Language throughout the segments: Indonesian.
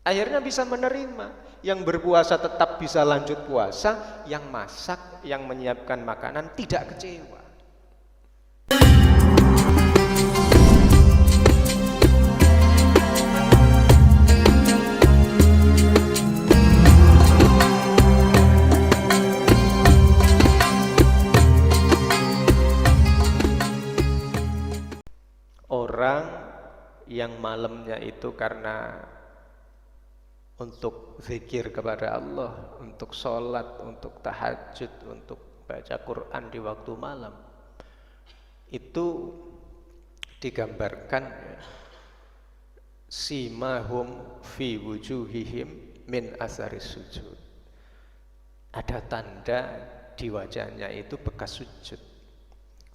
Akhirnya bisa menerima. Yang berpuasa tetap bisa lanjut puasa, yang masak, yang menyiapkan makanan tidak kecewa. Orang yang malamnya itu karena untuk zikir kepada Allah, untuk sholat, untuk tahajud, untuk baca Quran di waktu malam, itu digambarkan simahum fi wujuhihim min asaris sujud. Ada tanda di wajahnya itu bekas sujud.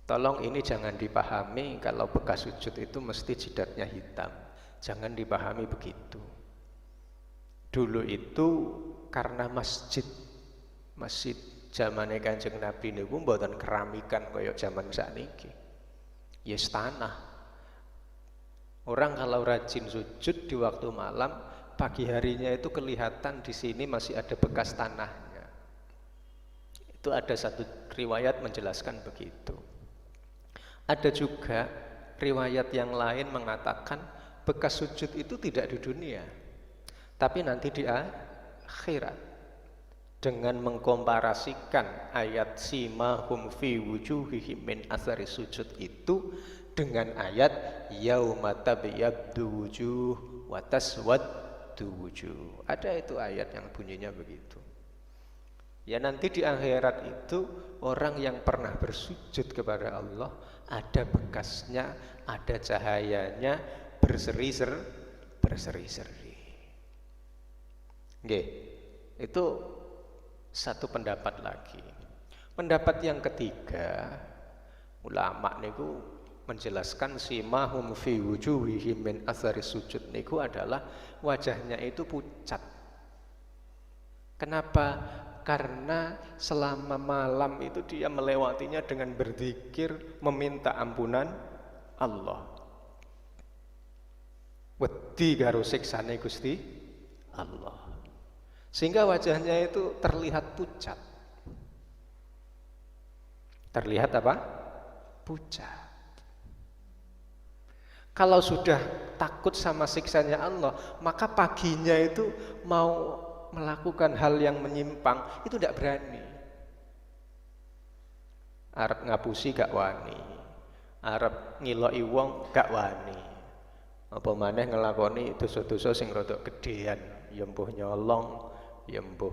Tolong ini jangan dipahami kalau bekas sujud itu mesti jidatnya hitam. Jangan dipahami begitu. Dulu itu karena masjid zamane Kanjeng Nabi niku mboten keramikan kaya zaman sakniki. Yes tanah. Orang kalau rajin sujud di waktu malam, pagi harinya itu kelihatan di sini masih ada bekas tanahnya. Itu ada satu riwayat menjelaskan begitu. Ada juga riwayat yang lain mengatakan bekas sujud itu tidak di dunia, tapi nanti di akhirat. Dengan mengkomparasikan ayat simahum fi wujuhihim min athari sujud itu dengan ayat yauma tabyaddu wujuh wa taswaddu wujuh. Ada itu ayat yang bunyinya begitu. Ya nanti di akhirat itu orang yang pernah bersujud kepada Allah ada bekasnya, ada cahayanya berseri-seri. Nggih. Itu satu pendapat lagi. Pendapat yang ketiga, ulama niku menjelaskan simahum fi wujuhihim min athari sujud niku adalah wajahnya itu pucat. Kenapa? Karena selama malam itu dia melewatinya dengan berzikir, meminta ampunan Allah. Wedi karo siksane Gusti Allah. Sehingga wajahnya itu terlihat pucat. Terlihat apa? Pucat. Kalau sudah takut sama siksanya Allah, maka paginya itu mau melakukan hal yang menyimpang itu tidak berani. Arep ngapusi gak wani, arep ngiloki wong gak wani. Apa maneh ngelakoni dosa-dosa sing rada gedhean, ya mbuh nyolong, ya mbuh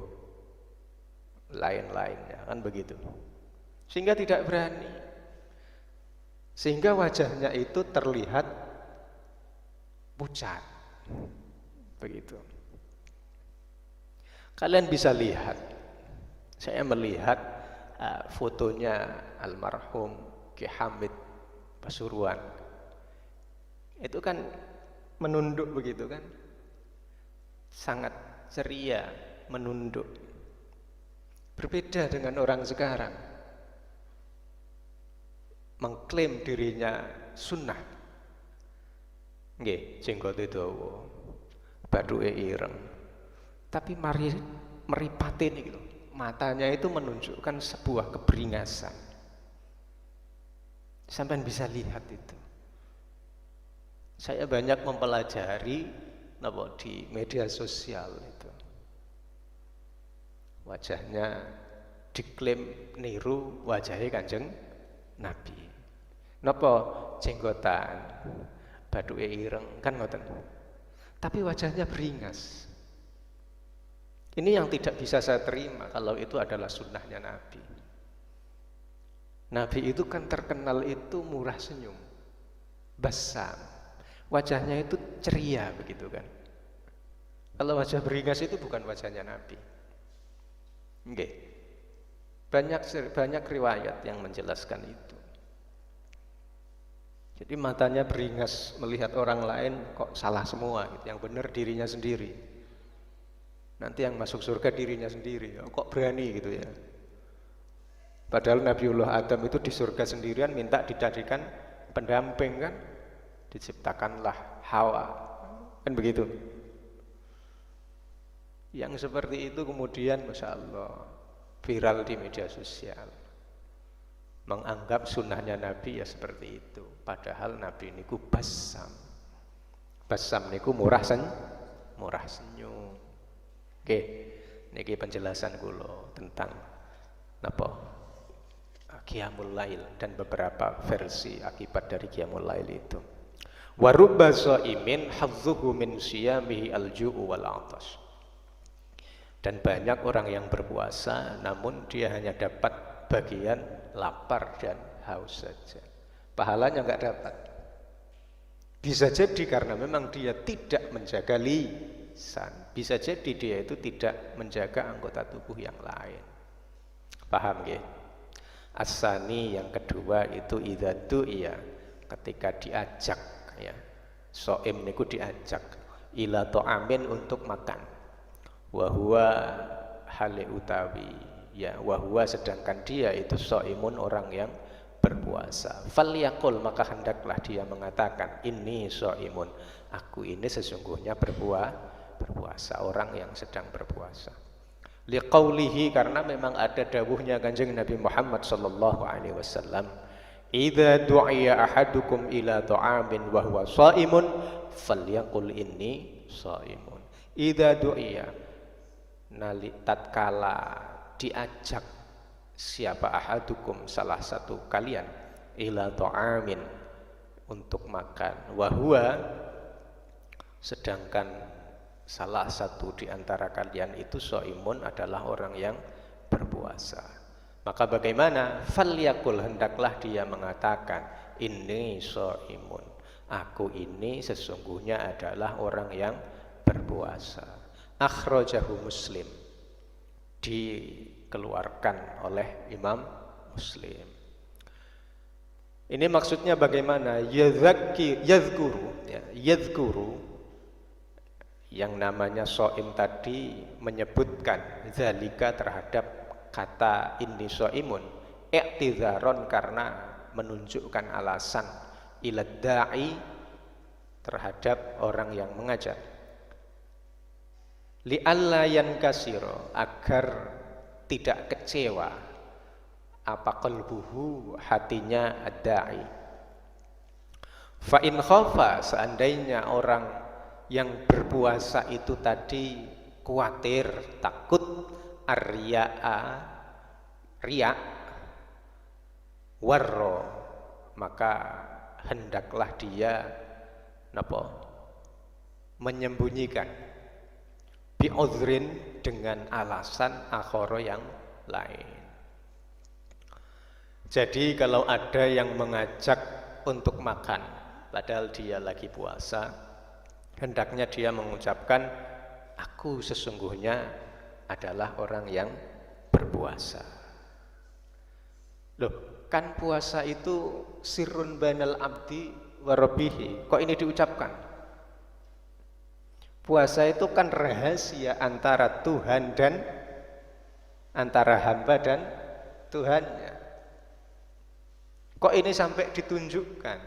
lain-lainnya, kan begitu. Sehingga tidak berani. Sehingga wajahnya itu terlihat pucat. Begitu. Kalian bisa lihat, saya melihat fotonya almarhum Ki Hamid Pasuruan. Itu kan menunduk begitu kan, sangat ceria, menunduk. Berbeda dengan orang sekarang, mengklaim dirinya sunnah. Nggih, jenggote dawa, bathuke ireng. Tapi meripate nih gitu. Matanya itu menunjukkan sebuah keberingasan. Sampai bisa lihat itu. Saya banyak mempelajari di media sosial itu. Wajahnya diklaim niru wajahnya Kanjeng Nabi. Napa jenggotan, bathuke ireng kan ngoten. Tapi wajahnya beringas. Ini yang tidak bisa saya terima kalau itu adalah sunnahnya Nabi. Nabi itu kan terkenal itu murah senyum, basam, wajahnya itu ceria begitu kan. Kalau wajah beringas itu bukan wajahnya Nabi. Nggih. Banyak riwayat yang menjelaskan itu. Jadi matanya beringas melihat orang lain kok salah semua gitu, yang benar dirinya sendiri. Nanti yang masuk surga dirinya sendiri, kok berani gitu ya. Padahal Nabiullah Adam itu di surga sendirian minta dijadikan pendamping kan, diciptakanlah Hawa, kan begitu. Yang seperti itu kemudian Masya Allah viral di media sosial, menganggap sunnahnya Nabi ya seperti itu. Padahal Nabi niku basam. Basam niku murah senyum. Oke, niki penjelasan kula tentang napa Qiyamul Lail dan beberapa versi akibat dari Qiyamul Lail itu. Wa rubba shaimin hadzuhu min siyamihi al-ju'u wal 'atash. Dan banyak orang yang berpuasa namun dia hanya dapat bagian lapar dan haus saja. Pahalanya enggak dapat. Bisa jadi karena memang dia tidak menjaga lisan. Bisa jadi dia itu tidak menjaga anggota tubuh yang lain. Paham nggih? Asani yang kedua itu idzatu iya, ketika diajak ya. Shaim niku diajak ila ta'amin untuk makan. Wa huwa hale utawi ya, wa huwa sedangkan dia itu shaimun orang yang berpuasa. Falyaqul maka hendaklah dia mengatakan inni shaimun, aku ini sesungguhnya berpuasa, orang yang sedang berpuasa. Liqaulihi karena memang ada dawuhnya Kanjeng Nabi Muhammad sallallahu alaihi wasallam, idza du'iya ahadukum ila ta'amin wa huwa shaimun falyaqul inni shaimun. Idza du'iya tatkala diajak siapa ahadukum salah satu kalian ila ta'amin untuk makan, wa huwa sedangkan salah satu di antara kalian itu shaimun adalah orang yang berpuasa. Maka bagaimana? Falyakul hendaklah dia mengatakan inni shaimun, aku ini sesungguhnya adalah orang yang berpuasa. Akhrajahu Muslim, dikeluarkan oleh Imam Muslim. Ini maksudnya bagaimana? Yadhkuru yang namanya shaim tadi menyebutkan zalika terhadap kata inni shaimun i'tidzaron karena menunjukkan alasan ilad da'i terhadap orang yang mengajak, li'alla yankasiro agar tidak kecewa apa qalbuhu hatinya ad-da'i. Fa in khafa seandainya orang yang berpuasa itu tadi khawatir, takut ar-riya'a, riya' warro, maka hendaklah dia menyembunyikan bi'udhrin dengan alasan akhara yang lain. Jadi kalau ada yang mengajak untuk makan padahal dia lagi puasa, hendaknya dia mengucapkan aku sesungguhnya adalah orang yang berpuasa. Loh, kan puasa itu sirrun bainal abdi wa rabbihi. Kok ini diucapkan? Puasa itu kan rahasia antara Tuhan dan antara hamba dan Tuhannya. Kok ini sampai ditunjukkan?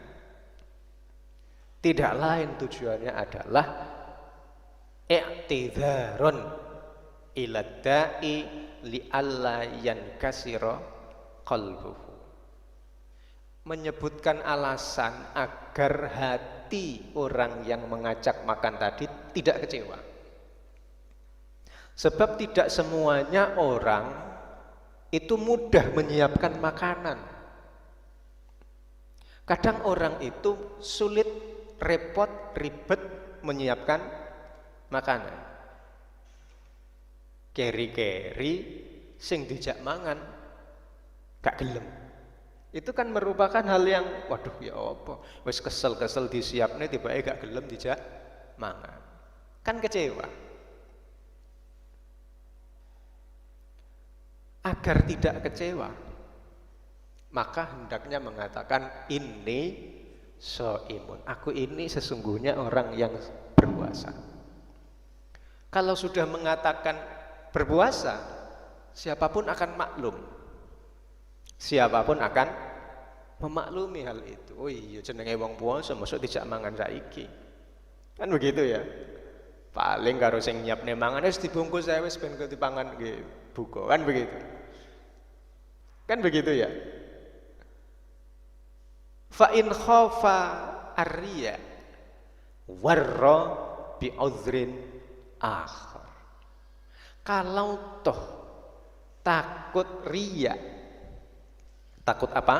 Tidak lain tujuannya adalah i'tidzaron ila da'i li'alla yankasira qalbuhu, menyebutkan alasan agar hati orang yang mengajak makan tadi tidak kecewa. Sebab tidak semuanya orang itu mudah menyiapkan makanan. Kadang orang itu sulit, repot, ribet menyiapkan makanan. Keri-keri sing dijak mangan gak gelem. Itu kan merupakan hal yang waduh ya apa, wis kesel-kesel disiapne tibake gak gelem dijak mangan. Kan kecewa. Agar tidak kecewa, maka hendaknya mengatakan ini shaimun, aku ini sesungguhnya orang yang berpuasa. Kalau sudah mengatakan berpuasa, siapapun akan maklum, siapapun akan memaklumi hal itu. Oh iya jenenge wong puasa mosok dijak mangan saiki, kan begitu ya. Paling karo sing nyiapne mangan wis dibungkus ae wis ben dipangan nggih buka, kan begitu. Kan begitu ya. Fa in khafa ar-riya warra bi uzrin akhar. Kalau toh takut riya. Takut apa?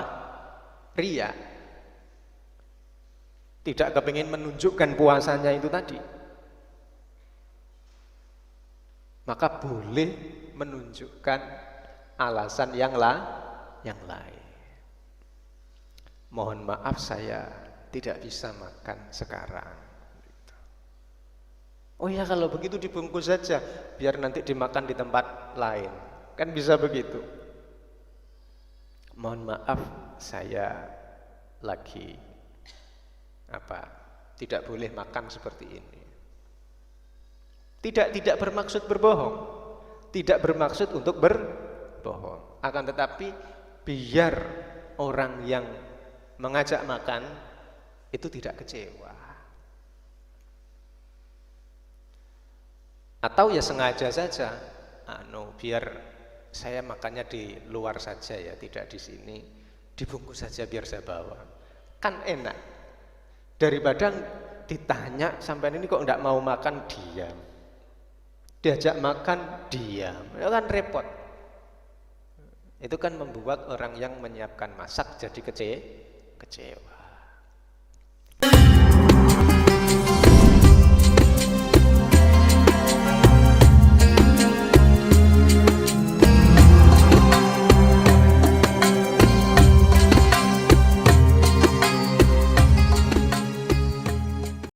Riya. Tidak kepingin menunjukkan puasanya itu tadi. Maka boleh menunjukkan alasan yang lain. Mohon maaf saya tidak bisa makan sekarang. Oh ya, kalau begitu dibungkus saja biar nanti dimakan di tempat lain. Kan bisa begitu. Mohon maaf saya lagi tidak boleh makan seperti ini. Tidak bermaksud berbohong. Tidak bermaksud untuk berbohong. Akan tetapi biar orang yang mengajak makan itu tidak kecewa. Atau ya sengaja saja, biar saya makannya di luar saja ya, tidak di sini, dibungkus saja biar saya bawa. Kan enak. Daripada ditanya sampai ini kok enggak mau makan, diam. Diajak makan, diam. Ya kan repot. Itu kan membuat orang yang menyiapkan masak jadi kecewa.